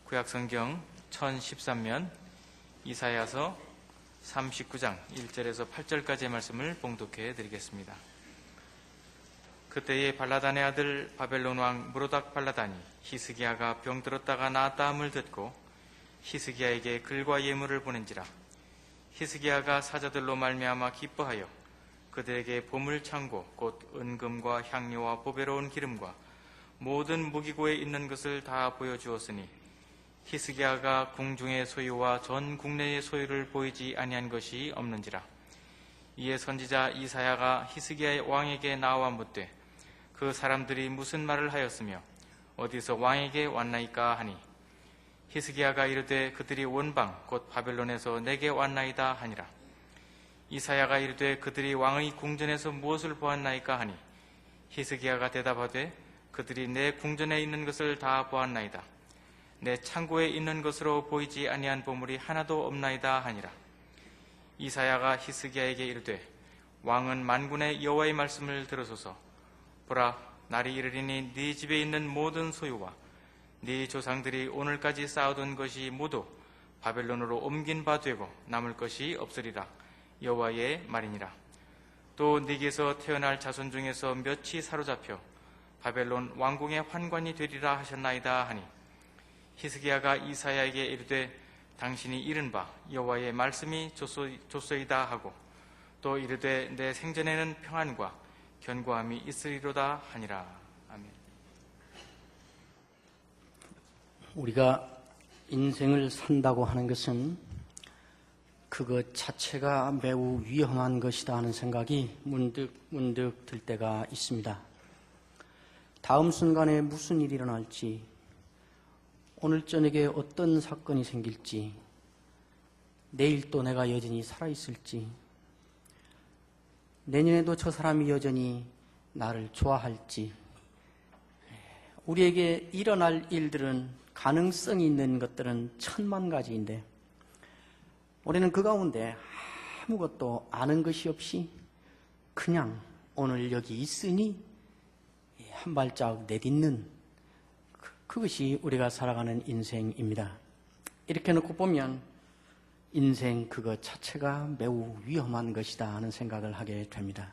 구약성경 1013면 이사야서 39장 1절에서 8절까지의 말씀을 봉독해 드리겠습니다. 그때에 발라단의 아들 바벨론 왕 무로닥 발라단이 히스기야가 병들었다가 나았다함을 듣고 히스기야에게 글과 예물을 보낸지라. 히스기야가 사자들로 말미암아 기뻐하여 그들에게 보물창고 곧 은금과 향료와 보배로운 기름과 모든 무기고에 있는 것을 다 보여주었으니 히스기야가 궁중의 소유와 전 국내의 소유를 보이지 아니한 것이 없는지라. 이에 선지자 이사야가 히스기야 왕에게 나와 묻되 그 사람들이 무슨 말을 하였으며 어디서 왕에게 왔나이까 하니 히스기야가 이르되 그들이 원방 곧 바벨론에서 내게 왔나이다 하니라. 이사야가 이르되 그들이 왕의 궁전에서 무엇을 보았나이까 하니 히스기야가 대답하되 그들이 내 궁전에 있는 것을 다 보았나이다. 내 창고에 있는 것으로 보이지 아니한 보물이 하나도 없나이다 하니라. 이사야가 히스기야에게 이르되 왕은 만군의 여호와의 말씀을 들으소서. 보라, 날이 이르리니 네 집에 있는 모든 소유와 네 조상들이 오늘까지 쌓아둔 것이 모두 바벨론으로 옮긴 바 되고 남을 것이 없으리라. 여호와의 말이니라. 또 네게서 태어날 자손 중에서 몇이 사로잡혀 바벨론 왕궁의 환관이 되리라 하셨나이다 하니 히스기야가 이사야에게 이르되 당신이 이른 바 여호와의 말씀이 좋소이다 하고 또 이르되 내 생전에는 평안과 견고함이 있으리로다 하니라. 아멘. 우리가 인생을 산다고 하는 것은 그것 자체가 매우 위험한 것이다 하는 생각이 문득 들 때가 있습니다. 다음 순간에 무슨 일이 일어날지, 오늘 저녁에 어떤 사건이 생길지, 내일 또 내가 여전히 살아있을지, 내년에도 저 사람이 여전히 나를 좋아할지, 우리에게 일어날 일들은, 가능성이 있는 것들은 천만 가지인데 우리는 그 가운데 아무것도 아는 것이 없이 그냥 오늘 여기 있으니 한 발짝 내딛는 그것이 우리가 살아가는 인생입니다. 이렇게 놓고 보면 인생 그것 자체가 매우 위험한 것이다 하는 생각을 하게 됩니다.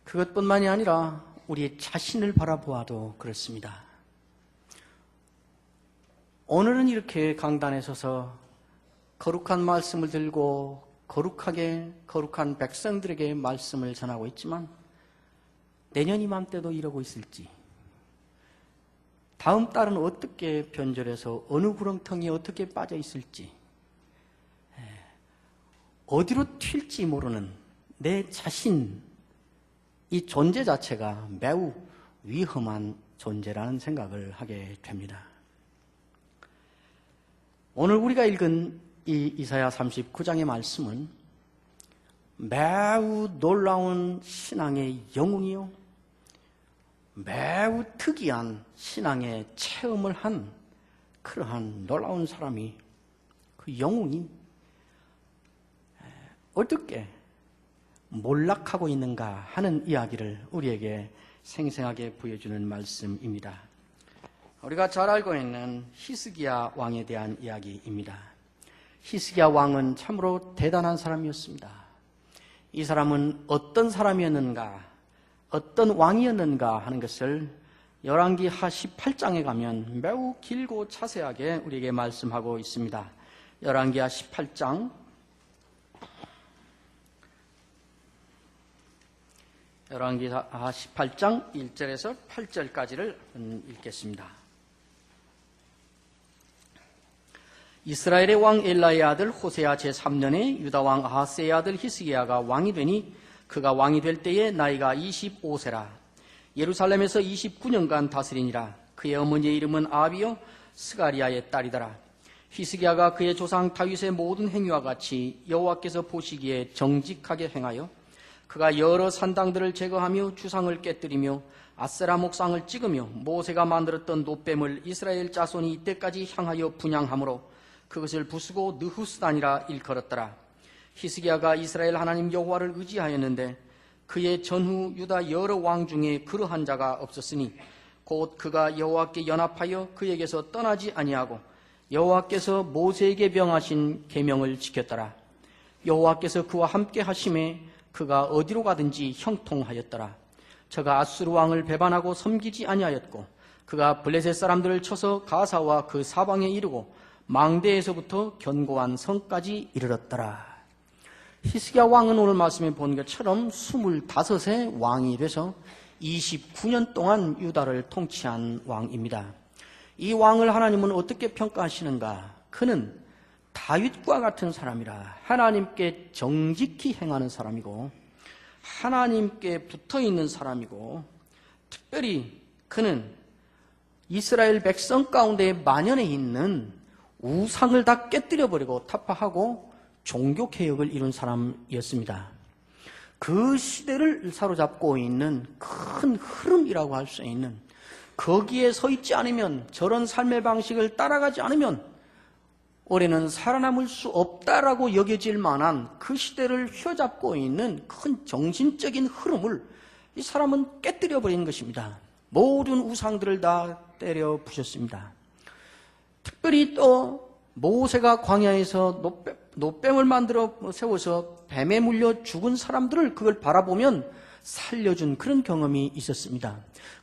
그것뿐만이 아니라 우리의 자신을 바라보아도 그렇습니다. 오늘은 이렇게 강단에 서서 거룩한 말씀을 들고 거룩한 백성들에게 말씀을 전하고 있지만 내년 이맘때도 이러고 있을지, 다음 달은 어떻게 변절해서 어느 구렁텅이에 어떻게 빠져 있을지, 어디로 튈지 모르는 내 자신, 이 존재 자체가 매우 위험한 존재라는 생각을 하게 됩니다. 오늘 우리가 읽은 이 이사야 39장의 말씀은 매우 놀라운 신앙의 영웅이요, 매우 특이한 신앙의 체험을 한 그러한 놀라운 사람이, 그 영웅이 어떻게 몰락하고 있는가 하는 이야기를 우리에게 생생하게 보여주는 말씀입니다. 우리가 잘 알고 있는 히스기야 왕에 대한 이야기입니다. 히스기야 왕은 참으로 대단한 사람이었습니다. 이 사람은 어떤 사람이었는가, 어떤 왕이었는가 하는 것을 열왕기하 18장에 가면 매우 길고 자세하게 우리에게 말씀하고 있습니다. 열왕기하 18장 1절에서 8절까지를 읽겠습니다. 이스라엘의 왕 엘라의 아들 호세아 제3년에 유다 왕 아하스의 아들 히스기야가 왕이 되니 그가 왕이 될 때에 나이가 25세라. 예루살렘에서 29년간 다스리니라. 그의 어머니의 이름은 아비요 스가리아의 딸이더라. 히스기야가 그의 조상 다윗의 모든 행위와 같이 여호와께서 보시기에 정직하게 행하여 그가 여러 산당들을 제거하며 주상을 깨뜨리며 아세라 목상을 찍으며 모세가 만들었던 놋뱀을 이스라엘 자손이 이때까지 향하여 분향함으로 그것을 부수고 느후스단이라 일컬었더라. 히스기야가 이스라엘 하나님 여호와를 의지하였는데 그의 전후 유다 여러 왕 중에 그러한 자가 없었으니 곧 그가 여호와께 연합하여 그에게서 떠나지 아니하고 여호와께서 모세에게 명하신 계명을 지켰더라. 여호와께서 그와 함께 하심에 그가 어디로 가든지 형통하였더라. 저가 아수르 왕을 배반하고 섬기지 아니하였고 그가 블레셋 사람들을 쳐서 가사와 그 사방에 이르고 망대에서부터 견고한 성까지 이르렀더라. 히스기야 왕은 오늘 말씀에 본 것처럼 25세 왕이 돼서 29년 동안 유다를 통치한 왕입니다. 이 왕을 하나님은 어떻게 평가하시는가? 그는 다윗과 같은 사람이라. 하나님께 정직히 행하는 사람이고 하나님께 붙어있는 사람이고, 특별히 그는 이스라엘 백성 가운데 만연해 있는 우상을 다 깨뜨려버리고 타파하고 종교개혁을 이룬 사람이었습니다. 그 시대를 사로잡고 있는 큰 흐름이라고 할 수 있는, 거기에 서 있지 않으면, 저런 삶의 방식을 따라가지 않으면 올해는 살아남을 수 없다라고 여겨질 만한 그 시대를 휘어잡고 있는 큰 정신적인 흐름을 이 사람은 깨뜨려버린 것입니다. 모든 우상들을 다 때려 부셨습니다. 특별히 또 모세가 광야에서 노뱀을 만들어 세워서 뱀에 물려 죽은 사람들을 그걸 바라보면 살려준 그런 경험이 있었습니다.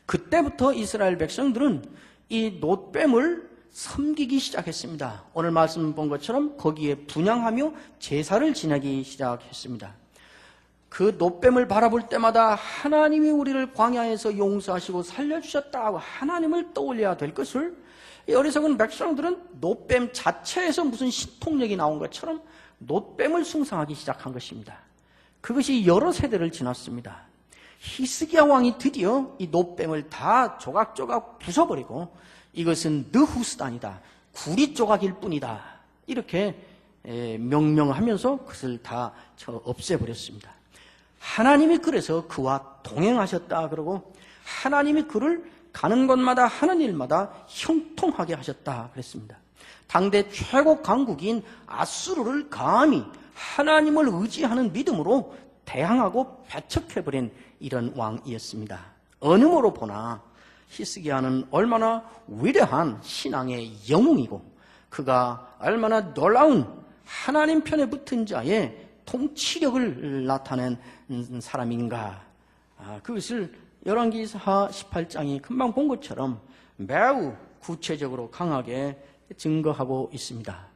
그때부터 이스라엘 백성들은 이 노뱀을 섬기기 시작했습니다. 오늘 말씀 본 것처럼 거기에 분향하며 제사를 지내기 시작했습니다. 그 노뱀을 바라볼 때마다 하나님이 우리를 광야에서 용서하시고 살려주셨다고 하나님을 떠올려야 될 것을, 이 어리석은 백성들은 노뱀 자체에서 무슨 신통력이 나온 것처럼 노뱀을 숭상하기 시작한 것입니다. 그것이 여러 세대를 지났습니다. 히스기야 왕이 드디어 이 노뱀을 다 조각조각 부숴버리고 이것은 느후스단이다, 구리 조각일 뿐이다, 이렇게 명명하면서 그것을 다 없애버렸습니다. 하나님이 그래서 그와 동행하셨다 그러고 하나님이 그를 가는 곳마다 하는 일마다 형통하게 하셨다 그랬습니다. 당대 최고 강국인 아수르를 감히 하나님을 의지하는 믿음으로 대항하고 배척해버린 이런 왕이었습니다. 어느 모로 보나 히스기야는 얼마나 위대한 신앙의 영웅이고 그가 얼마나 놀라운 하나님 편에 붙은 자의 통치력을 나타낸 사람인가, 그것을 열왕기하 18장이 금방 본 것처럼 매우 구체적으로 강하게 증거하고 있습니다.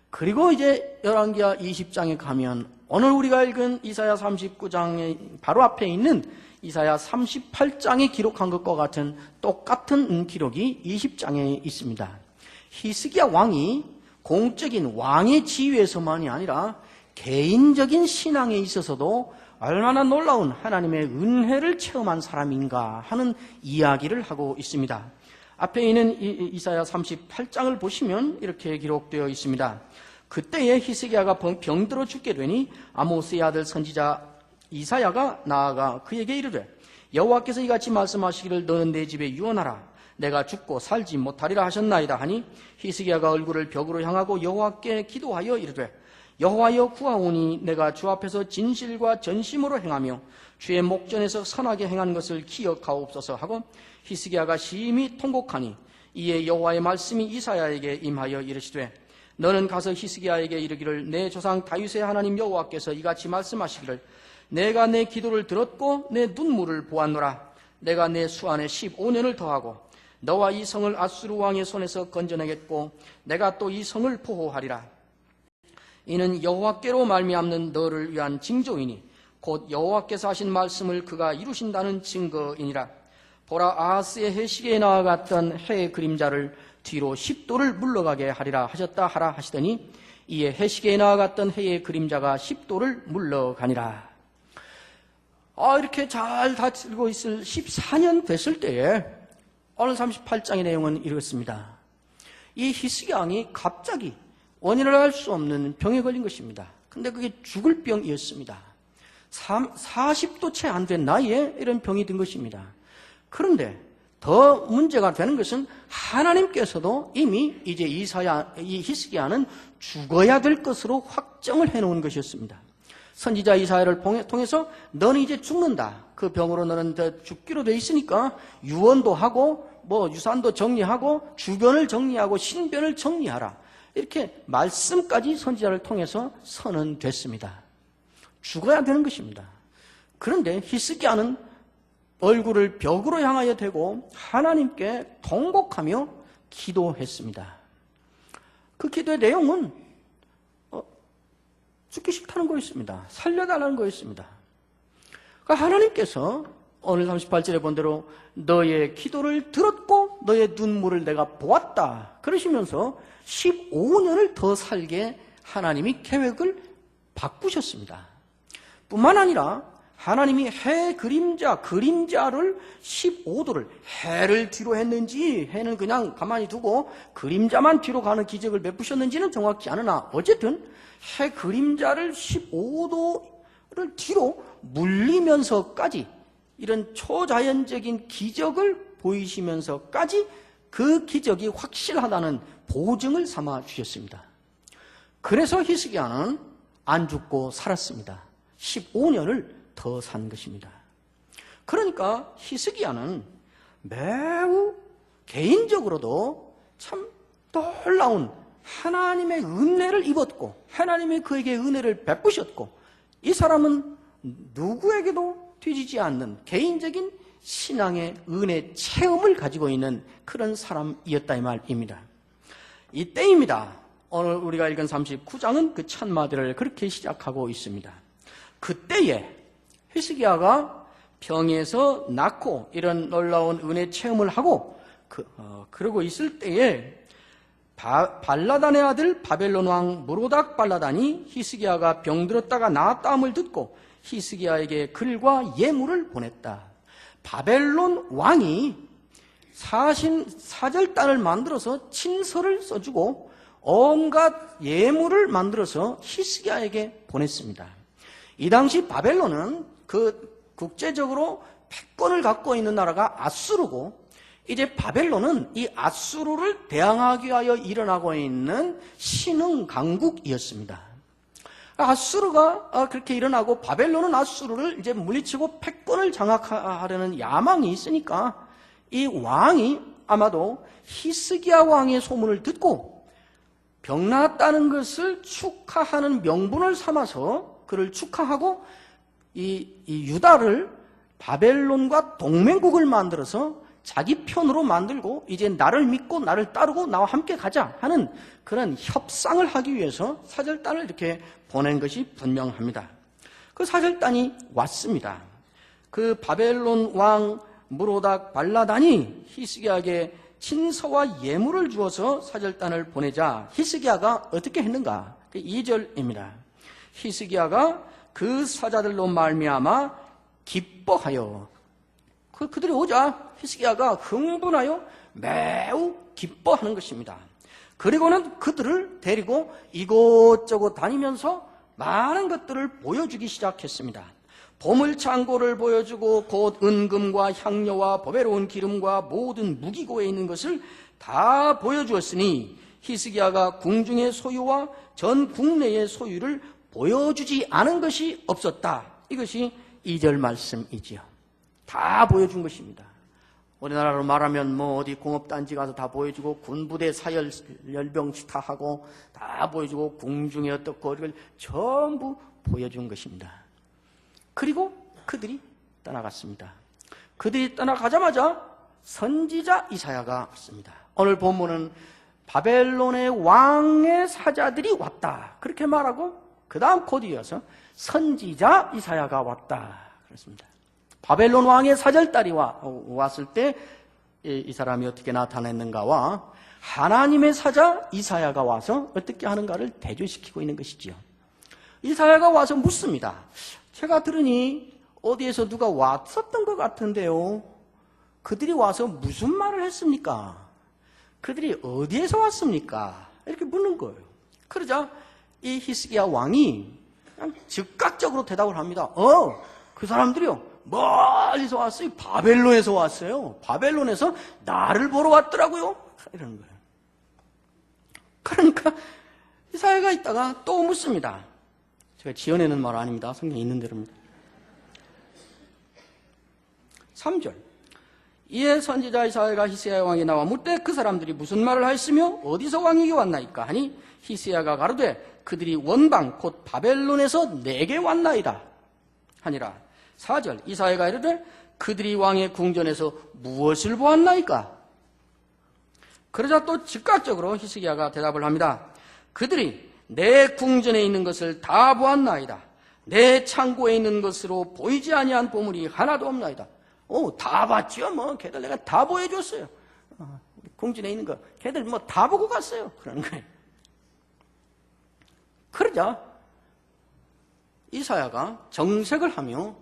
그리고 이제 열왕기하 20장에 가면 오늘 우리가 읽은 이사야 39장의 바로 앞에 있는 이사야 38장에 기록한 것과 같은 똑같은 기록이 20장에 있습니다. 히스기야 왕이 공적인 왕의 지위에서만이 아니라 개인적인 신앙에 있어서도 얼마나 놀라운 하나님의 은혜를 체험한 사람인가 하는 이야기를 하고 있습니다. 앞에 있는 이사야 38장을 보시면 이렇게 기록되어 있습니다. 그때에 히스기야가 병들어 죽게 되니 아모스의 아들 선지자 이사야가 나아가 그에게 이르되, 여호와께서 이같이 말씀하시기를 너는 내 집에 유언하라. 내가 죽고 살지 못하리라 하셨나이다 하니 히스기야가 얼굴을 벽으로 향하고 여호와께 기도하여 이르되, 여호와여 구하오니 내가 주 앞에서 진실과 전심으로 행하며 주의 목전에서 선하게 행한 것을 기억하옵소서 하고 히스기야가 심히 통곡하니 이에 여호와의 말씀이 이사야에게 임하여 이르시되, 너는 가서 히스기야에게 이르기를 내 조상 다윗의 하나님 여호와께서 이같이 말씀하시기를 내가 내 기도를 들었고 내 눈물을 보았노라. 내가 내 수안에 15년을 더하고 너와 이 성을 아수르 왕의 손에서 건져내겠고 내가 또 이 성을 보호하리라. 이는 여호와께로 말미암는 너를 위한 징조이니 곧 여호와께서 하신 말씀을 그가 이루신다는 증거이니라. 보라, 아하스의 해시계에 나아갔던 해의 그림자를 뒤로 10도를 물러가게 하리라 하셨다 하라 하시더니 이에 해시계에 나아갔던 해의 그림자가 10도를 물러가니라. 이렇게 잘 다스리고 있을 14년 됐을 때에 오늘 38장의 내용은 이렇습니다. 이 히스기야 왕이 갑자기 원인을 알 수 없는 병에 걸린 것입니다. 근데 그게 죽을 병이었습니다. 40도 채 안 된 나이에 이런 병이 든 것입니다. 그런데 더 문제가 되는 것은 하나님께서도 이미 이제 이 히스기야는 죽어야 될 것으로 확정을 해놓은 것이었습니다. 선지자 이사야를 통해서 너는 이제 죽는다. 그 병으로 너는 죽기로 돼 있으니까 유언도 하고 뭐 유산도 정리하고 주변을 정리하고 신변을 정리하라. 이렇게 말씀까지 선지자를 통해서 선언됐습니다. 죽어야 되는 것입니다. 그런데 히스기야는 얼굴을 벽으로 향하여 대고 하나님께 통곡하며 기도했습니다. 그 기도의 내용은 죽기 싫다는 거였습니다. 살려달라는 거였습니다. 그러니까 하나님께서 오늘 38절에 본 대로 너의 기도를 들었고 너의 눈물을 내가 보았다. 그러시면서 15년을 더 살게 하나님이 계획을 바꾸셨습니다. 뿐만 아니라 하나님이 해 그림자를 15도를 해를 뒤로 했는지 해는 그냥 가만히 두고 그림자만 뒤로 가는 기적을 베푸셨는지는 정확치 않으나 어쨌든 해 그림자를 15도를 뒤로 물리면서까지 이런 초자연적인 기적을 보이시면서까지 그 기적이 확실하다는 보증을 삼아 주셨습니다. 그래서 히스기야는 안 죽고 살았습니다. 15년을 더 산 것입니다. 그러니까 히스기야는 매우 개인적으로도 참 놀라운 하나님의 은혜를 입었고 하나님이 그에게 은혜를 베푸셨고 이 사람은 누구에게도 뒤지지 않는 개인적인 신앙의 은혜 체험을 가지고 있는 그런 사람이었다 이 말입니다. 이때입니다. 오늘 우리가 읽은 39장은 그 찬마디를 그렇게 시작하고 있습니다. 그때에 히스기야가 병에서 낫고 이런 놀라운 은혜 체험을 하고 그러고 있을 때에 발라단의 아들 바벨론 왕 무로닥 발라단이 히스기야가 병들었다가 나았다함을 듣고 히스기야에게 글과 예물을 보냈다. 바벨론 왕이 사절단을 만들어서 친서를 써주고 온갖 예물을 만들어서 히스기야에게 보냈습니다. 이 당시 바벨론은 그 국제적으로 패권을 갖고 있는 나라가 아수르고 이제 바벨론은 이 아수르를 대항하기 위하여 일어나고 있는 신흥 강국이었습니다. 아수르가 그렇게 일어나고 바벨론은 아수르를 이제 물리치고 패권을 장악하려는 야망이 있으니까 이 왕이 아마도 히스기야 왕의 소문을 듣고 병 나았다는 것을 축하하는 명분을 삼아서 그를 축하하고 이 유다를 바벨론과 동맹국을 만들어서 자기 편으로 만들고 이제 나를 믿고 나를 따르고 나와 함께 가자 하는 그런 협상을 하기 위해서 사절단을 이렇게 보낸 것이 분명합니다. 그 사절단이 왔습니다. 그 바벨론 왕 무로닥 발라단이 히스기야에게 친서와 예물을 주어서 사절단을 보내자 히스기야가 어떻게 했는가? 2절입니다. 히스기야가 그 사자들로 말미암아 기뻐하여 그들이 오자 히스기야가 흥분하여 매우 기뻐하는 것입니다. 그리고는 그들을 데리고 이곳저곳 다니면서 많은 것들을 보여주기 시작했습니다. 보물창고를 보여주고 곧 은금과 향료와 보배로운 기름과 모든 무기고에 있는 것을 다 보여주었으니 히스기야가 궁중의 소유와 전 국내의 소유를 보여주지 않은 것이 없었다. 이것이 2절 말씀이지요. 다 보여준 것입니다. 우리나라로 말하면 뭐 어디 공업단지 가서 다 보여주고 군부대 사열 열병식 다 하고 다 보여주고 궁중에 어떻고 이걸 전부 보여준 것입니다. 그리고 그들이 떠나갔습니다. 그들이 떠나가자마자 선지자 이사야가 왔습니다. 오늘 본문은 바벨론의 왕의 사자들이 왔다. 그렇게 말하고 그 다음 곧 이어서 선지자 이사야가 왔다. 그렇습니다. 바벨론 왕의 사절딸이 왔을 때 이 사람이 어떻게 나타났는가와 하나님의 사자 이사야가 와서 어떻게 하는가를 대조시키고 있는 것이지요. 이사야가 와서 묻습니다. 제가 들으니 어디에서 누가 왔었던 것 같은데요. 그들이 와서 무슨 말을 했습니까? 그들이 어디에서 왔습니까? 이렇게 묻는 거예요. 그러자 이 히스기야 왕이 그냥 즉각적으로 대답을 합니다. 그 사람들이요. 멀리서 왔어요. 바벨론에서 왔어요. 바벨론에서 나를 보러 왔더라고요. 이러는 거예요. 그러니까 이사야가 있다가 또 묻습니다. 제가 지어내는 말 아닙니다. 성경에 있는 대로입니다. 3절. 이에 선지자 이사야가 히스기야 왕이 나와 묻되 그 사람들이 무슨 말을 하였으며 어디서 왕에게 왔나이까 하니 히스기야가 가로되 그들이 원방 곧 바벨론에서 내게 왔나이다 하니라. 4절. 이사야가 이르되 그들이 왕의 궁전에서 무엇을 보았나이까? 그러자 또 즉각적으로 히스기야가 대답을 합니다. 그들이 내 궁전에 있는 것을 다 보았나이다. 내 창고에 있는 것으로 보이지 아니한 보물이 하나도 없나이다. 다 봤죠. 뭐 걔들 내가 다 보여줬어요. 궁전에 있는 거 걔들 뭐 다 보고 갔어요. 그러는 거예요. 그러자 이사야가 정색을 하며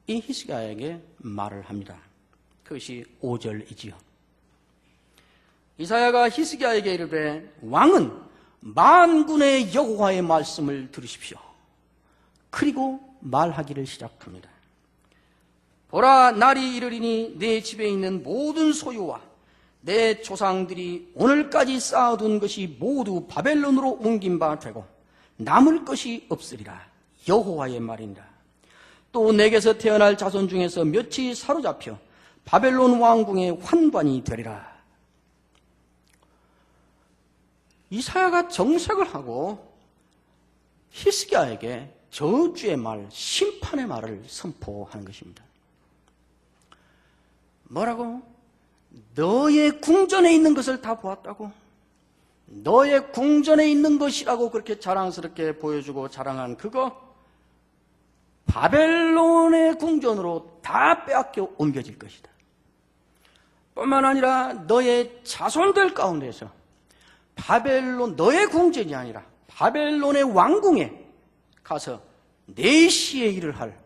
이 히스기야에게 말을 합니다. 그것이 5절이지요. 이사야가 히스기야에게 이르되 왕은 만군의 여호와의 말씀을 들으십시오. 그리고 말하기를 시작합니다. 보라, 날이 이르리니 내 집에 있는 모든 소유와 내 조상들이 오늘까지 쌓아둔 것이 모두 바벨론으로 옮긴 바 되고 남을 것이 없으리라. 여호와의 말이니라. 또 내게서 태어날 자손 중에서 몇이 사로잡혀 바벨론 왕궁의 환관이 되리라. 이사야가 정색을 하고 히스기야에게 저주의 말, 심판의 말을 선포하는 것입니다. 뭐라고? 너의 궁전에 있는 것을 다 보았다고? 너의 궁전에 있는 것이라고 그렇게 자랑스럽게 보여주고 자랑한 그거 바벨론의 궁전으로 다 빼앗겨 옮겨질 것이다. 뿐만 아니라 너의 자손들 가운데서 바벨론, 너의 궁전이 아니라 바벨론의 왕궁에 가서 내시의 일을 할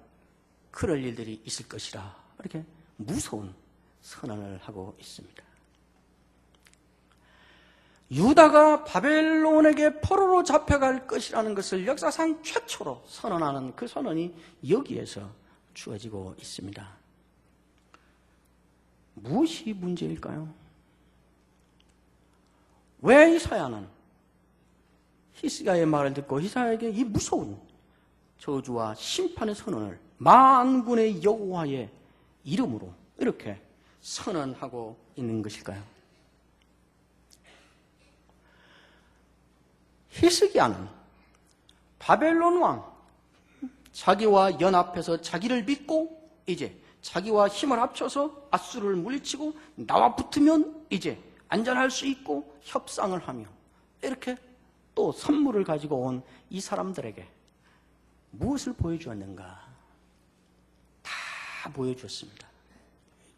그럴 일들이 있을 것이라. 이렇게 무서운 선언을 하고 있습니다. 유다가 바벨론에게 포로로 잡혀갈 것이라는 것을 역사상 최초로 선언하는 그 선언이 여기에서 주어지고 있습니다. 무엇이 문제일까요? 왜 이사야는 히스기야의 말을 듣고 히스기야에게 이 무서운 저주와 심판의 선언을 만군의 여호와의 이름으로 이렇게 선언하고 있는 것일까요? 히스기야는 바벨론 왕 자기와 연합해서 자기를 믿고 이제 자기와 힘을 합쳐서 아수르를 물리치고 나와 붙으면 이제 안전할 수 있고 협상을 하며 이렇게 또 선물을 가지고 온 이 사람들에게 무엇을 보여주었는가? 다 보여주었습니다.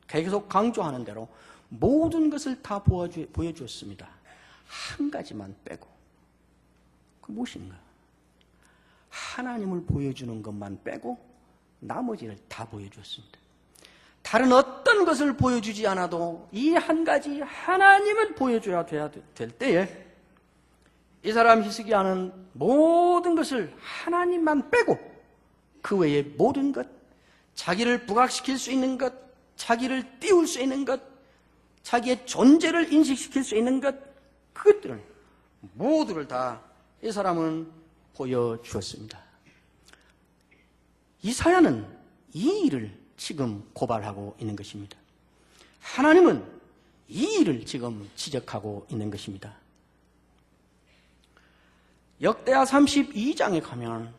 계속 강조하는 대로 모든 것을 다 보여주었습니다. 한 가지만 빼고 그 무엇인가? 하나님을 보여주는 것만 빼고 나머지를 다 보여주었습니다. 다른 어떤 것을 보여주지 않아도 이 한 가지 하나님을 보여줘야 될 때에 이 사람 히스기야는 모든 것을 하나님만 빼고 그 외의 모든 것, 자기를 부각시킬 수 있는 것, 자기를 띄울 수 있는 것, 자기의 존재를 인식시킬 수 있는 것, 그것들을 모두를 다 이 사람은 보여주었습니다. 이사야는 이 일을 지금 고발하고 있는 것입니다. 하나님은 이 일을 지금 지적하고 있는 것입니다. 역대하 32장에 가면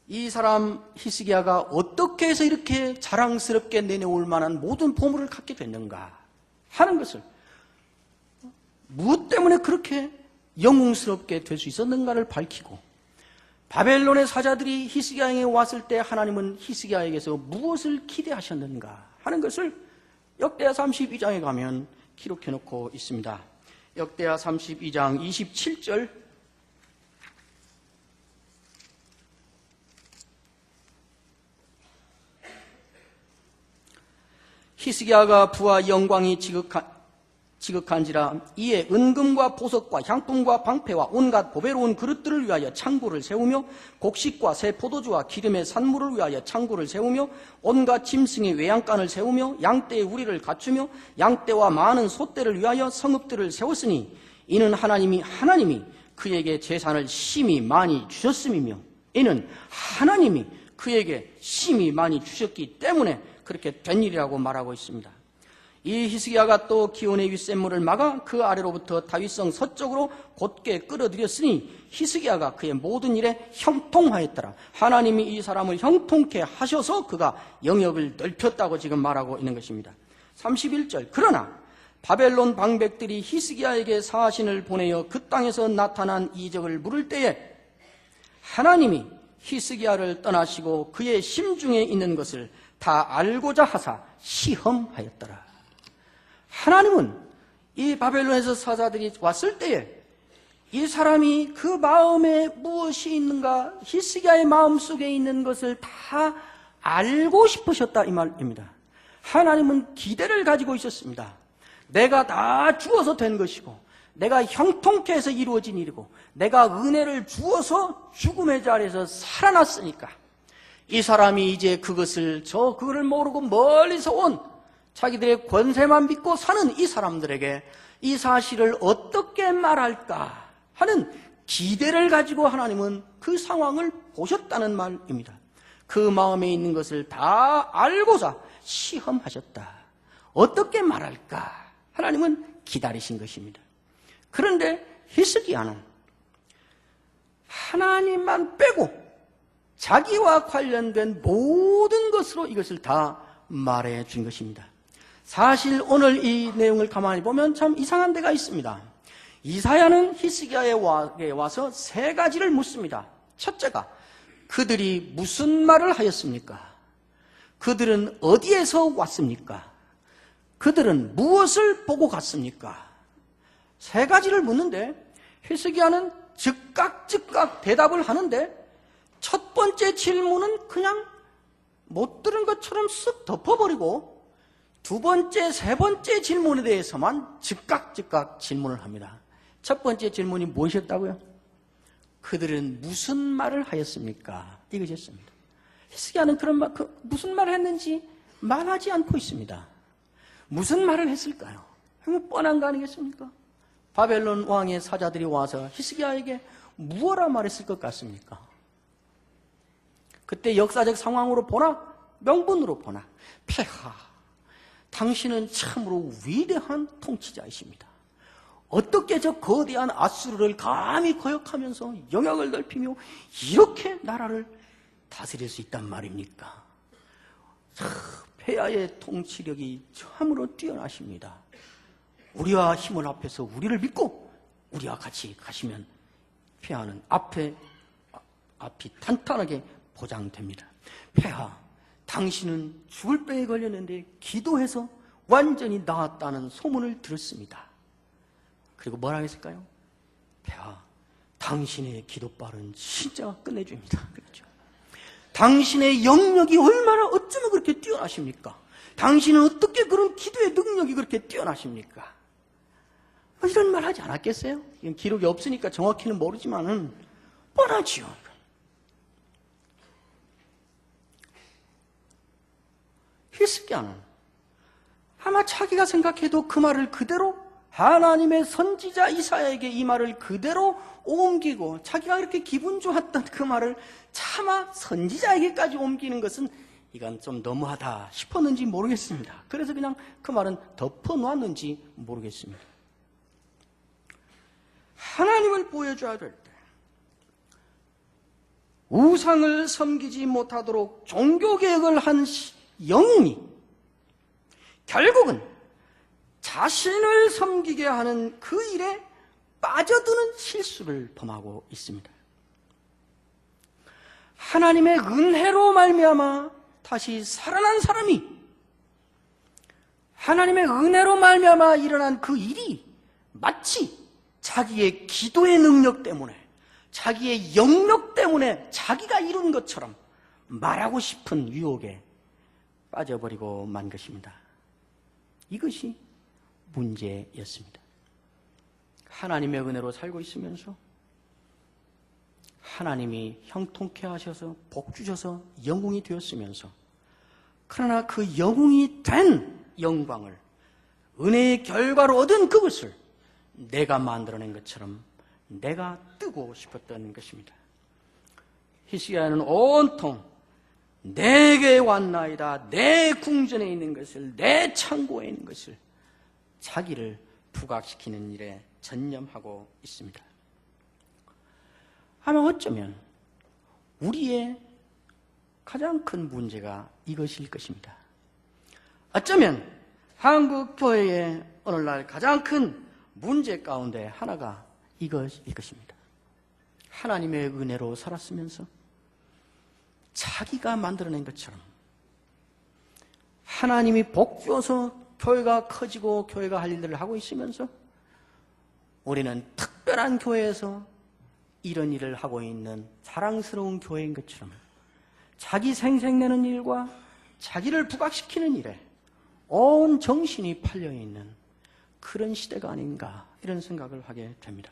이 사람 히스기야가 어떻게 해서 이렇게 자랑스럽게 내놓을 만한 모든 보물을 갖게 됐는가 하는 것을, 무엇 때문에 그렇게 영웅스럽게 될 수 있었는가를 밝히고, 바벨론의 사자들이 히스기야에게 왔을 때 하나님은 히스기야에게서 무엇을 기대하셨는가 하는 것을 역대하 32장에 가면 기록해 놓고 있습니다. 역대하 32장 27절 히스기야가 부와 영광이 지극한지라 이에 은금과 보석과 향품과 방패와 온갖 보배로운 그릇들을 위하여 창고를 세우며 곡식과 새 포도주와 기름의 산물을 위하여 창고를 세우며 온갖 짐승의 외양간을 세우며 양떼의 우리를 갖추며 양떼와 많은 소떼를 위하여 성읍들을 세웠으니 이는 하나님이 그에게 재산을 심히 많이 주셨음이며 이는 하나님이 그에게 심히 많이 주셨기 때문에 그렇게 된 일이라고 말하고 있습니다. 이 히스기야가 또 기온의 윗샘물을 막아 그 아래로부터 다윗성 서쪽으로 곧게 끌어들였으니 히스기야가 그의 모든 일에 형통하였더라. 하나님이 이 사람을 형통케 하셔서 그가 영역을 넓혔다고 지금 말하고 있는 것입니다. 31절 그러나 바벨론 방백들이 히스기야에게 사신을 보내어 그 땅에서 나타난 이적을 물을 때에 하나님이 히스기야를 떠나시고 그의 심중에 있는 것을 다 알고자 하사 시험하였더라. 하나님은 이 바벨론에서 사자들이 왔을 때에 이 사람이 그 마음에 무엇이 있는가, 히스기야의 마음속에 있는 것을 다 알고 싶으셨다 이 말입니다. 하나님은 기대를 가지고 있었습니다. 내가 다 주어서 된 것이고 내가 형통케 해서 이루어진 일이고 내가 은혜를 주어서 죽음의 자리에서 살아났으니까 이 사람이 이제 그거를 모르고 멀리서 온 자기들의 권세만 믿고 사는 이 사람들에게 이 사실을 어떻게 말할까 하는 기대를 가지고 하나님은 그 상황을 보셨다는 말입니다. 그 마음에 있는 것을 다 알고자 시험하셨다. 어떻게 말할까? 하나님은 기다리신 것입니다. 그런데 히스기야는 하나님만 빼고 자기와 관련된 모든 것으로 이것을 다 말해 준 것입니다. 사실 오늘 이 내용을 가만히 보면 참 이상한 데가 있습니다. 이사야는 히스기야에게 와서 세 가지를 묻습니다. 첫째가 그들이 무슨 말을 하였습니까? 그들은 어디에서 왔습니까? 그들은 무엇을 보고 갔습니까? 세 가지를 묻는데 히스기야는 즉각 대답을 하는데 첫 번째 질문은 그냥 못 들은 것처럼 쓱 덮어버리고 두 번째, 세 번째 질문에 대해서만 즉각 질문을 합니다. 첫 번째 질문이 무엇이었다고요? 그들은 무슨 말을 하였습니까? 이것이었습니다. 히스기야는 무슨 말을 했는지 말하지 않고 있습니다. 무슨 말을 했을까요? 뻔한 거 아니겠습니까? 바벨론 왕의 사자들이 와서 히스기야에게 무엇라 말했을 것 같습니까? 그때 역사적 상황으로 보나 명분으로 보나 폐하, 당신은 참으로 위대한 통치자이십니다. 어떻게 저 거대한 아수르를 감히 거역하면서 영역을 넓히며 이렇게 나라를 다스릴 수 있단 말입니까? 폐하의 통치력이 참으로 뛰어나십니다. 우리와 힘을 합해서 우리를 믿고 우리와 같이 가시면 폐하는 앞이 탄탄하게 보장됩니다. 폐하, 당신은 죽을 병에 걸렸는데 기도해서 완전히 나았다는 소문을 들었습니다. 그리고 뭐라 했을까요? 폐하, 당신의 기도빨은 진짜 끝내줍니다. 그렇죠? 당신의 영역이 얼마나 어쩌면 그렇게 뛰어나십니까? 당신은 어떻게 그런 기도의 능력이 그렇게 뛰어나십니까? 이런 말 하지 않았겠어요? 이건 기록이 없으니까 정확히는 모르지만은 뻔하지요. 히스기야는 아마 자기가 생각해도 그 말을 그대로 하나님의 선지자 이사야에게 이 말을 그대로 옮기고 자기가 이렇게 기분 좋았던 그 말을 차마 선지자에게까지 옮기는 것은 이건 좀 너무하다 싶었는지 모르겠습니다. 그래서 그냥 그 말은 덮어놨는지 모르겠습니다. 하나님을 보여줘야 될 때 우상을 섬기지 못하도록 종교개혁을 한 영웅이 결국은 자신을 섬기게 하는 그 일에 빠져드는 실수를 범하고 있습니다. 하나님의 은혜로 말미암아 다시 살아난 사람이 하나님의 은혜로 말미암아 일어난 그 일이 마치 자기의 기도의 능력 때문에 자기의 영역 때문에 자기가 이룬 것처럼 말하고 싶은 유혹에 빠져버리고 만 것입니다. 이것이 문제였습니다. 하나님의 은혜로 살고 있으면서 하나님이 형통케 하셔서 복 주셔서 영웅이 되었으면서 그러나 그 영웅이 된 영광을 은혜의 결과로 얻은 그것을 내가 만들어낸 것처럼 내가 뜨고 싶었던 것입니다. 히스기야는 온통 내게 왔나이다, 내 궁전에 있는 것을, 내 창고에 있는 것을 자기를 부각시키는 일에 전념하고 있습니다. 아마 어쩌면 우리의 가장 큰 문제가 이것일 것입니다. 어쩌면 한국 교회의 오늘날 가장 큰 문제 가운데 하나가 이것일 것입니다. 하나님의 은혜로 살았으면서 자기가 만들어낸 것처럼 하나님이 복 주어서 교회가 커지고 교회가 할 일들을 하고 있으면서 우리는 특별한 교회에서 이런 일을 하고 있는 자랑스러운 교회인 것처럼 자기 생색내는 일과 자기를 부각시키는 일에 온 정신이 팔려있는 그런 시대가 아닌가, 이런 생각을 하게 됩니다.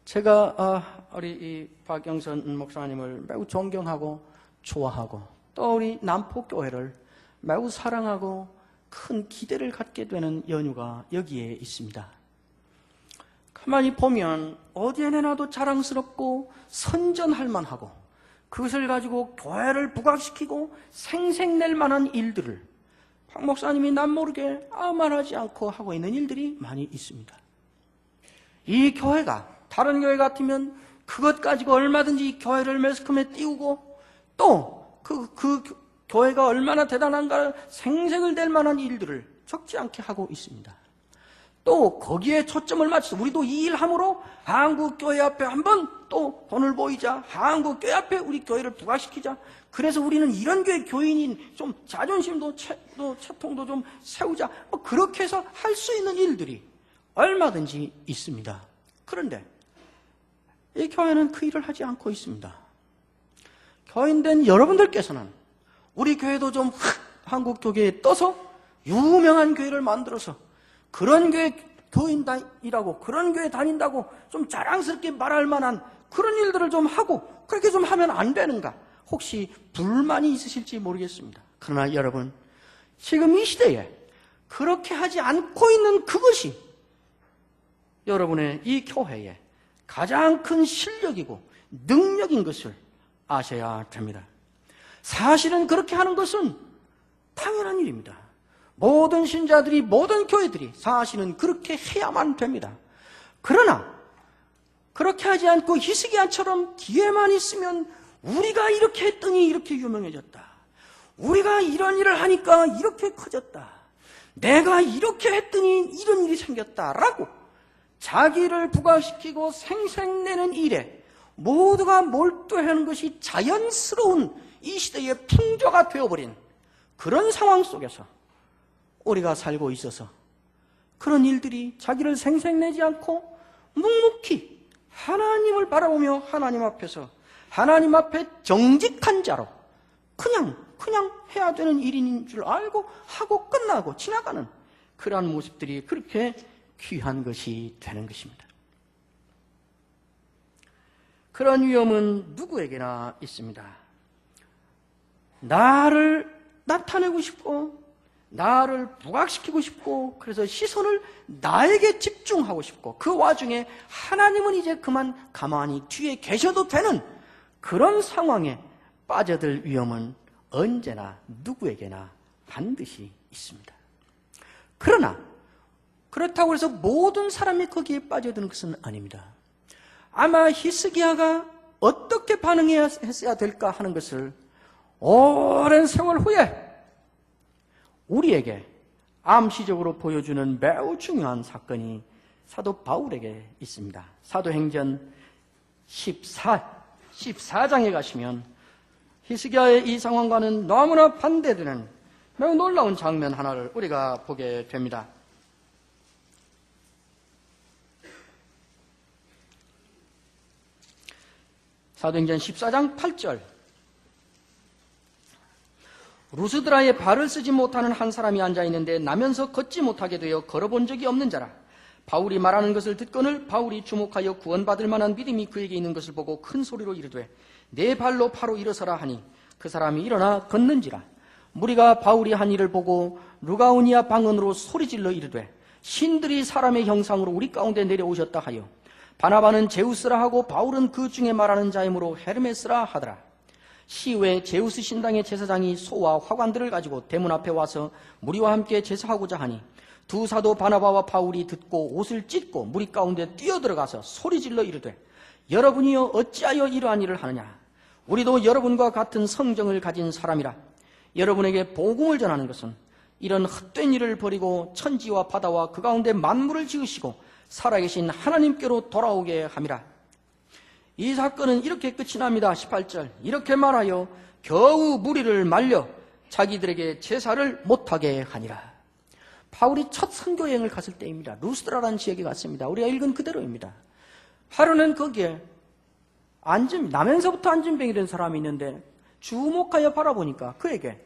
제가 우리 이 박영선 목사님을 매우 존경하고 좋아하고 또 우리 남포교회를 매우 사랑하고 큰 기대를 갖게 되는 연유가 여기에 있습니다. 가만히 보면 어디에 내놔도 자랑스럽고 선전할 만하고 그것을 가지고 교회를 부각시키고 생색낼 만한 일들을 박 목사님이 남모르게 아무 말하지 않고 하고 있는 일들이 많이 있습니다. 이 교회가 다른 교회 같으면 그것 가지고 얼마든지 교회를 매스컴에 띄우고 또 그 교회가 얼마나 대단한가 생색을 낼 만한 일들을 적지 않게 하고 있습니다. 또 거기에 초점을 맞춰서 우리도 이 일함으로 한국교회 앞에 한번 또 돈을 보이자, 한국교회 앞에 우리 교회를 부각시키자, 그래서 우리는 이런 교회 교인인 좀 자존심도 채통도 좀 세우자, 그렇게 해서 할 수 있는 일들이 얼마든지 있습니다. 그런데 이 교회는 그 일을 하지 않고 있습니다. 교인된 여러분들께서는 우리 교회도 좀 한국 교회에 떠서 유명한 교회를 만들어서 그런 교회 교인이라고, 그런 교회 다닌다고 좀 자랑스럽게 말할 만한 그런 일들을 좀 하고 그렇게 좀 하면 안 되는가, 혹시 불만이 있으실지 모르겠습니다. 그러나 여러분, 지금 이 시대에 그렇게 하지 않고 있는 그것이 여러분의 이 교회의 가장 큰 실력이고 능력인 것을 아셔야 됩니다. 사실은 그렇게 하는 것은 당연한 일입니다. 모든 신자들이, 모든 교회들이 사실은 그렇게 해야만 됩니다. 그러나 그렇게 하지 않고 히스기야처럼 뒤에만 있으면 우리가 이렇게 했더니 이렇게 유명해졌다, 우리가 이런 일을 하니까 이렇게 커졌다, 내가 이렇게 했더니 이런 일이 생겼다라고 자기를 부각시키고 생색내는 일에 모두가 몰두하는 것이 자연스러운 이 시대의 풍조가 되어버린 그런 상황 속에서 우리가 살고 있어서 그런 일들이 자기를 생색내지 않고 묵묵히 하나님을 바라보며 하나님 앞에서 하나님 앞에 정직한 자로 그냥 해야 되는 일인 줄 알고 하고 끝나고 지나가는 그러한 모습들이 그렇게 귀한 것이 되는 것입니다. 그런 위험은 누구에게나 있습니다. 나를 나타내고 싶고 나를 부각시키고 싶고 그래서 시선을 나에게 집중하고 싶고 그 와중에 하나님은 이제 그만 가만히 뒤에 계셔도 되는 그런 상황에 빠져들 위험은 언제나 누구에게나 반드시 있습니다. 그러나 그렇다고 해서 모든 사람이 거기에 빠져드는 것은 아닙니다. 아마 히스기야가 어떻게 반응했어야 될까 하는 것을 오랜 세월 후에 우리에게 암시적으로 보여주는 매우 중요한 사건이 사도 바울에게 있습니다. 사도행전 14장에 가시면 히스기야의 이 상황과는 너무나 반대되는 매우 놀라운 장면 하나를 우리가 보게 됩니다. 사도행전 14장 8절, 루스드라에 발을 쓰지 못하는 한 사람이 앉아있는데 나면서 걷지 못하게 되어 걸어본 적이 없는 자라. 바울이 말하는 것을 듣거늘 바울이 주목하여 구원받을 만한 믿음이 그에게 있는 것을 보고 큰 소리로 이르되 내 발로 바로 일어서라 하니 그 사람이 일어나 걷는지라. 무리가 바울이 한 일을 보고 루가오니아 방언으로 소리질러 이르되 신들이 사람의 형상으로 우리 가운데 내려오셨다 하여 바나바는 제우스라 하고 바울은 그 중에 말하는 자이므로 헤르메스라 하더라. 시외 제우스 신당의 제사장이 소와 화관들을 가지고 대문 앞에 와서 무리와 함께 제사하고자 하니 두 사도 바나바와 바울이 듣고 옷을 찢고 무리 가운데 뛰어들어가서 소리질러 이르되 여러분이여 어찌하여 이러한 일을 하느냐. 우리도 여러분과 같은 성정을 가진 사람이라. 여러분에게 복음을 전하는 것은 이런 헛된 일을 버리고 천지와 바다와 그 가운데 만물을 지으시고 살아계신 하나님께로 돌아오게 함이라. 이 사건은 이렇게 끝이 납니다. 18절 이렇게 말하여 겨우 무리를 말려 자기들에게 제사를 못하게 하니라. 바울이 첫 선교 여행을 갔을 때입니다. 루스드라라는 지역에 갔습니다. 우리가 읽은 그대로입니다. 하루는 거기에 나면서부터 안진병이 된 사람이 있는데 주목하여 바라보니까 그에게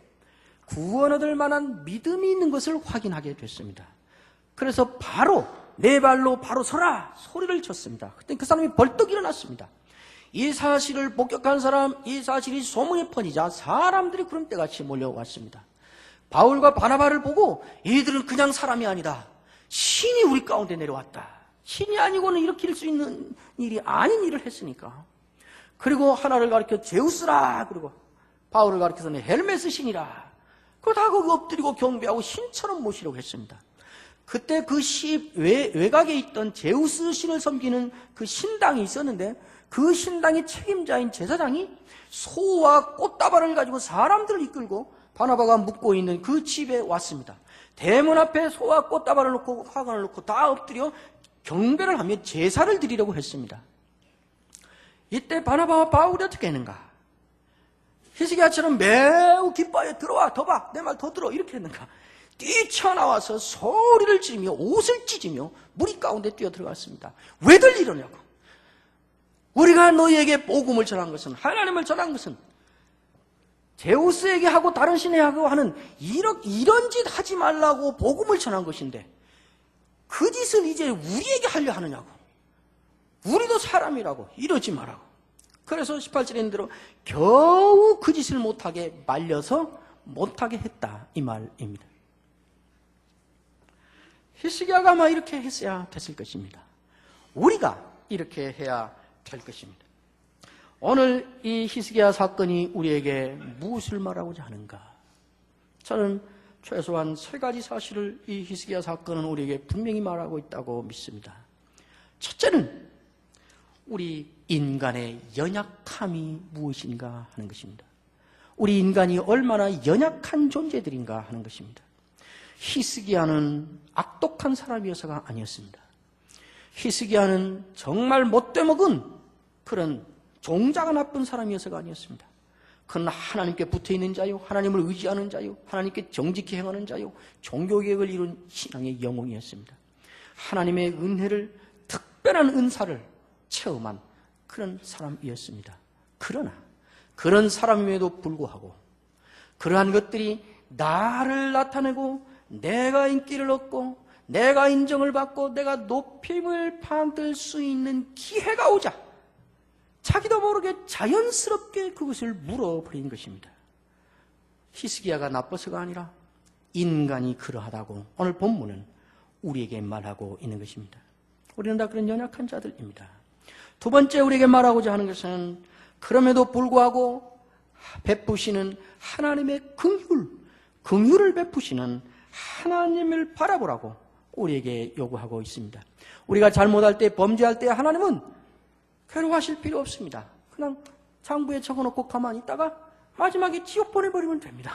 구원 얻을 만한 믿음이 있는 것을 확인하게 됐습니다. 그래서 바로 네 발로 바로 서라 소리를 쳤습니다. 그때 그 사람이 벌떡 일어났습니다. 이 사실을 목격한 사람, 이 사실이 소문이 퍼지자 사람들이 구름대같이 몰려왔습니다. 바울과 바나바를 보고 이들은 그냥 사람이 아니다. 신이 우리 가운데 내려왔다. 신이 아니고는 일으킬 수 있는 일이 아닌 일을 했으니까. 그리고 하나를 가리켜 제우스라, 그리고 바울을 가리켜서는 헬메스 신이라. 그거 다 거기 엎드리고 경배하고 신처럼 모시려고 했습니다. 그때 그 외곽에 있던 제우스 신을 섬기는 그 신당이 있었는데 그 신당의 책임자인 제사장이 소와 꽃다발을 가지고 사람들을 이끌고 바나바가 묵고 있는 그 집에 왔습니다. 대문 앞에 소와 꽃다발을 놓고 화관을 놓고 다 엎드려 경배를 하며 제사를 드리려고 했습니다. 이때 바나바와 바울이 어떻게 했는가? 히스기야처럼 매우 기뻐하여 들어와 더 봐 내 말 더 들어 이렇게 했는가? 뛰쳐나와서 소리를 지르며 옷을 찢으며 무리 가운데 뛰어들어갔습니다. 왜들 이러냐고. 우리가 너희에게 복음을 전한 것은, 하나님을 전한 것은 제우스에게 하고 다른 신에게 하고 하는 이런 짓 하지 말라고 복음을 전한 것인데 그 짓을 이제 우리에게 하려 하느냐고. 우리도 사람이라고 이러지 말라고. 그래서 18절에 있는 대로 겨우 그 짓을 못하게 말려서 못하게 했다 이 말입니다. 히스기야가 아마 이렇게 했어야 됐을 것입니다. 우리가 이렇게 해야 될 것입니다. 오늘 이 히스기야 사건이 우리에게 무엇을 말하고자 하는가? 저는 최소한 세 가지 사실을 이 히스기야 사건은 우리에게 분명히 말하고 있다고 믿습니다. 첫째는 우리 인간의 연약함이 무엇인가 하는 것입니다. 우리 인간이 얼마나 연약한 존재들인가 하는 것입니다. 히스기야는 악독한 사람이어서가 아니었습니다. 히스기야는 정말 못돼 먹은 그런 종자가 나쁜 사람이어서가 아니었습니다. 그는 하나님께 붙어있는 자요, 하나님을 의지하는 자요, 하나님께 정직히 행하는 자요, 종교개혁을 이룬 신앙의 영웅이었습니다. 하나님의 은혜를, 특별한 은사를 체험한 그런 사람이었습니다. 그러나 그런 사람임에도 불구하고 그러한 것들이 나를 나타내고 내가 인기를 얻고 내가 인정을 받고 내가 높임을 받을 수 있는 기회가 오자 자기도 모르게 자연스럽게 그것을 물어버린 것입니다. 히스기야가 나빠서가 아니라 인간이 그러하다고 오늘 본문은 우리에게 말하고 있는 것입니다. 우리는 다 그런 연약한 자들입니다. 두 번째 우리에게 말하고자 하는 것은 그럼에도 불구하고 베푸시는 하나님의 긍휼을 베푸시는 하나님을 바라보라고 우리에게 요구하고 있습니다. 우리가 잘못할 때, 범죄할 때 하나님은 괴로워하실 필요 없습니다. 그냥 장부에 적어놓고 가만히 있다가 마지막에 지옥 보내버리면 됩니다.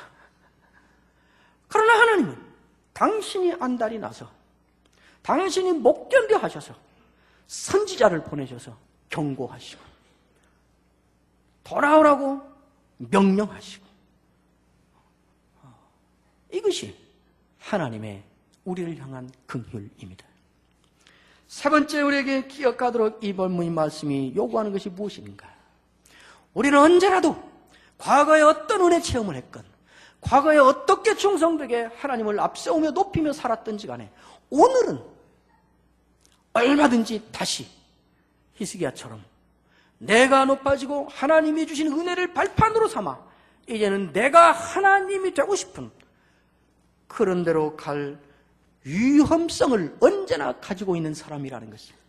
그러나 하나님은 당신이 안달이 나서 당신이 못 견뎌 하셔서 선지자를 보내셔서 경고하시고 돌아오라고 명령하시고 이것이 하나님의 우리를 향한 긍휼입니다. 세 번째 우리에게 기억하도록 이 본문의 말씀이 요구하는 것이 무엇인가? 우리는 언제라도 과거에 어떤 은혜 체험을 했건 과거에 어떻게 충성되게 하나님을 앞세우며 높이며 살았던지 간에 오늘은 얼마든지 다시 히스기야처럼 내가 높아지고 하나님이 주신 은혜를 발판으로 삼아 이제는 내가 하나님이 되고 싶은 그런 대로 갈 위험성을 언제나 가지고 있는 사람이라는 것입니다.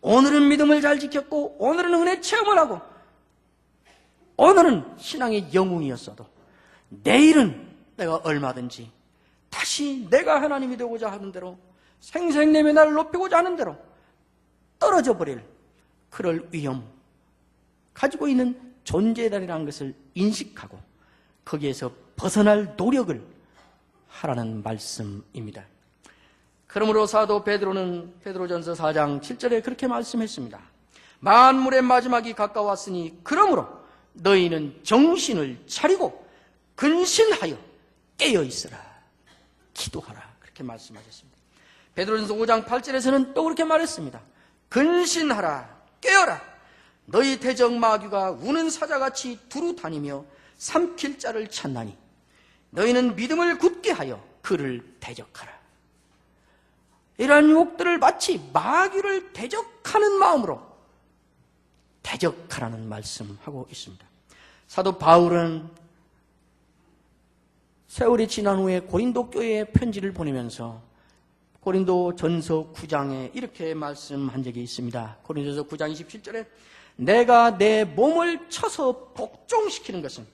오늘은 믿음을 잘 지켰고 오늘은 은혜 체험을 하고 오늘은 신앙의 영웅이었어도 내일은 내가 얼마든지 다시 내가 하나님이 되고자 하는 대로 생생내며 나를 높이고자 하는 대로 떨어져 버릴 그럴 위험 가지고 있는 존재다라는 것을 인식하고 거기에서 벗어날 노력을 하라는 말씀입니다. 그러므로 사도 베드로는 베드로전서 4장 7절에 그렇게 말씀했습니다. 만물의 마지막이 가까웠으니 그러므로 너희는 정신을 차리고 근신하여 깨어 있으라. 기도하라. 그렇게 말씀하셨습니다. 베드로전서 5장 8절에서는 또 그렇게 말했습니다. 근신하라. 깨어라. 너희 대적 마귀가 우는 사자같이 두루 다니며 삼킬 자를 찾나니 너희는 믿음을 굳게 하여 그를 대적하라. 이러한 유혹들을 마치 마귀를 대적하는 마음으로 대적하라는 말씀하고 있습니다. 사도 바울은 세월이 지난 후에 고린도 교회에 편지를 보내면서 고린도 전서 9장에 이렇게 말씀한 적이 있습니다. 고린도전서 9장 27절에 내가 내 몸을 쳐서 복종시키는 것은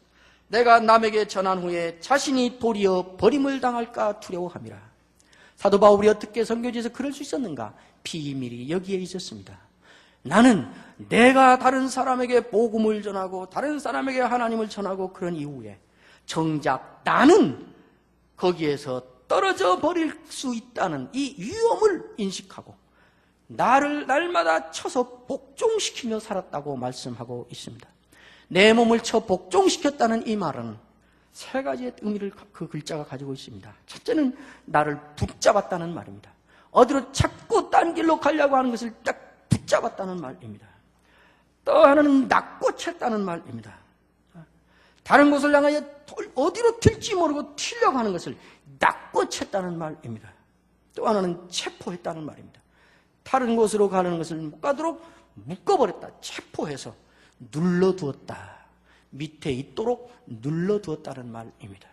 내가 남에게 전한 후에 자신이 도리어 버림을 당할까 두려워함이라. 사도 바울이 어떻게 선교지에서 그럴 수 있었는가? 비밀이 여기에 있었습니다. 나는 내가 다른 사람에게 복음을 전하고 다른 사람에게 하나님을 전하고 그런 이후에 정작 나는 거기에서 떨어져 버릴 수 있다는 이 위험을 인식하고 나를 날마다 쳐서 복종시키며 살았다고 말씀하고 있습니다. 내 몸을 쳐 복종시켰다는 이 말은 세 가지의 의미를 그 글자가 가지고 있습니다. 첫째는 나를 붙잡았다는 말입니다. 어디로 자꾸 딴 길로 가려고 하는 것을 딱 붙잡았다는 말입니다. 또 하나는 낚고 챘다는 말입니다. 다른 곳을 향하여 어디로 튈지 모르고 튀려고 하는 것을 낚고 챘다는 말입니다. 또 하나는 체포했다는 말입니다. 다른 곳으로 가는 것을 못 가도록 묶어버렸다. 체포해서 눌러두었다. 밑에 있도록 눌러두었다는 말입니다.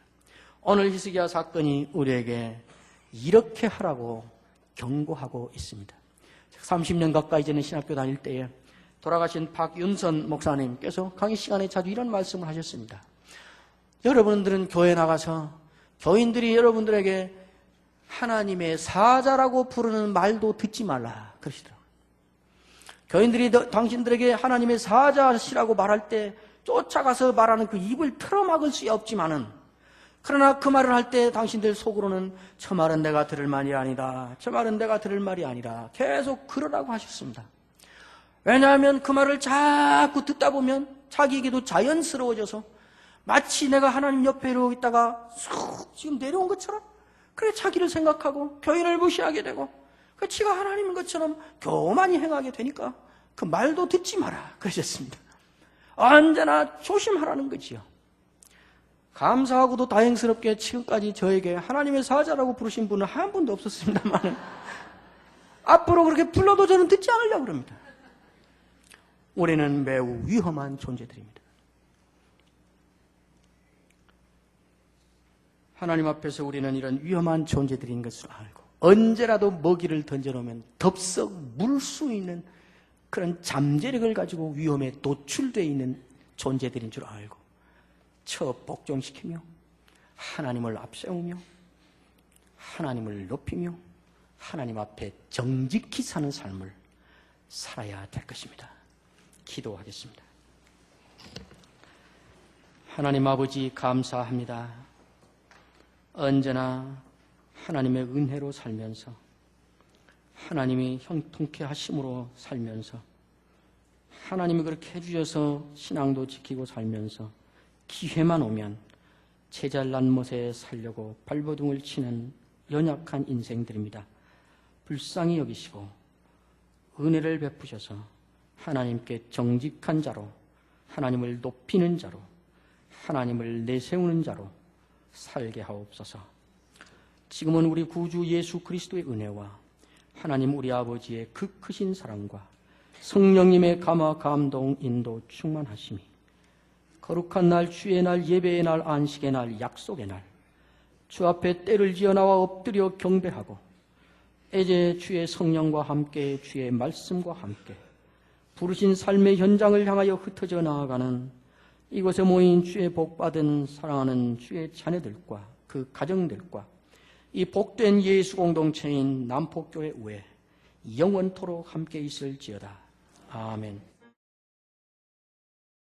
오늘 히스기야 사건이 우리에게 이렇게 하라고 경고하고 있습니다. 30년 가까이 전에 신학교 다닐 때에 돌아가신 박윤선 목사님께서 강의 시간에 자주 이런 말씀을 하셨습니다. 여러분들은 교회 나가서 교인들이 여러분들에게 하나님의 사자라고 부르는 말도 듣지 말라 그러시더라고요. 교인들이 당신들에게 하나님의 사자시라고 말할 때 쫓아가서 말하는 그 입을 틀어막을 수 없지만은 그러나 그 말을 할 때 당신들 속으로는 저 말은 내가 들을 말이 아니다. 저 말은 내가 들을 말이 아니라 계속 그러라고 하셨습니다. 왜냐하면 그 말을 자꾸 듣다 보면 자기에게도 자연스러워져서 마치 내가 하나님 옆에 이러고 있다가 쑥 지금 내려온 것처럼 그래 자기를 생각하고 교인을 무시하게 되고 그 지가 하나님인 것처럼 교만히 행하게 되니까 그 말도 듣지 마라 그러셨습니다. 언제나 조심하라는 거지요. 감사하고도 다행스럽게 지금까지 저에게 하나님의 사자라고 부르신 분은 한 분도 없었습니다만 앞으로 그렇게 불러도 저는 듣지 않으려고 그럽니다. 우리는 매우 위험한 존재들입니다. 하나님 앞에서 우리는 이런 위험한 존재들인 것을 알고 언제라도 먹이를 던져놓으면 덥석 물 수 있는 그런 잠재력을 가지고 위험에 노출되어 있는 존재들인 줄 알고 쳐 복종시키며 하나님을 앞세우며 하나님을 높이며 하나님 앞에 정직히 사는 삶을 살아야 될 것입니다. 기도하겠습니다. 하나님 아버지 감사합니다. 언제나 하나님의 은혜로 살면서 하나님이 형통케 하심으로 살면서 하나님이 그렇게 해주셔서 신앙도 지키고 살면서 기회만 오면 제잘난 못에 살려고 발버둥을 치는 연약한 인생들입니다. 불쌍히 여기시고 은혜를 베푸셔서 하나님께 정직한 자로 하나님을 높이는 자로 하나님을 내세우는 자로 살게 하옵소서. 지금은 우리 구주 예수 그리스도의 은혜와 하나님 우리 아버지의 그 크신 사랑과 성령님의 감화 감동 인도 충만하심이 거룩한 날 주의 날 예배의 날 안식의 날 약속의 날 주 앞에 때를 지어 나와 엎드려 경배하고 이제 주의 성령과 함께 주의 말씀과 함께 부르신 삶의 현장을 향하여 흩어져 나아가는 이곳에 모인 주의 복받은 사랑하는 주의 자녀들과 그 가정들과 이 복된 예수 공동체인 남폭교회 외에 영원토록 함께 있을지어다. 아멘.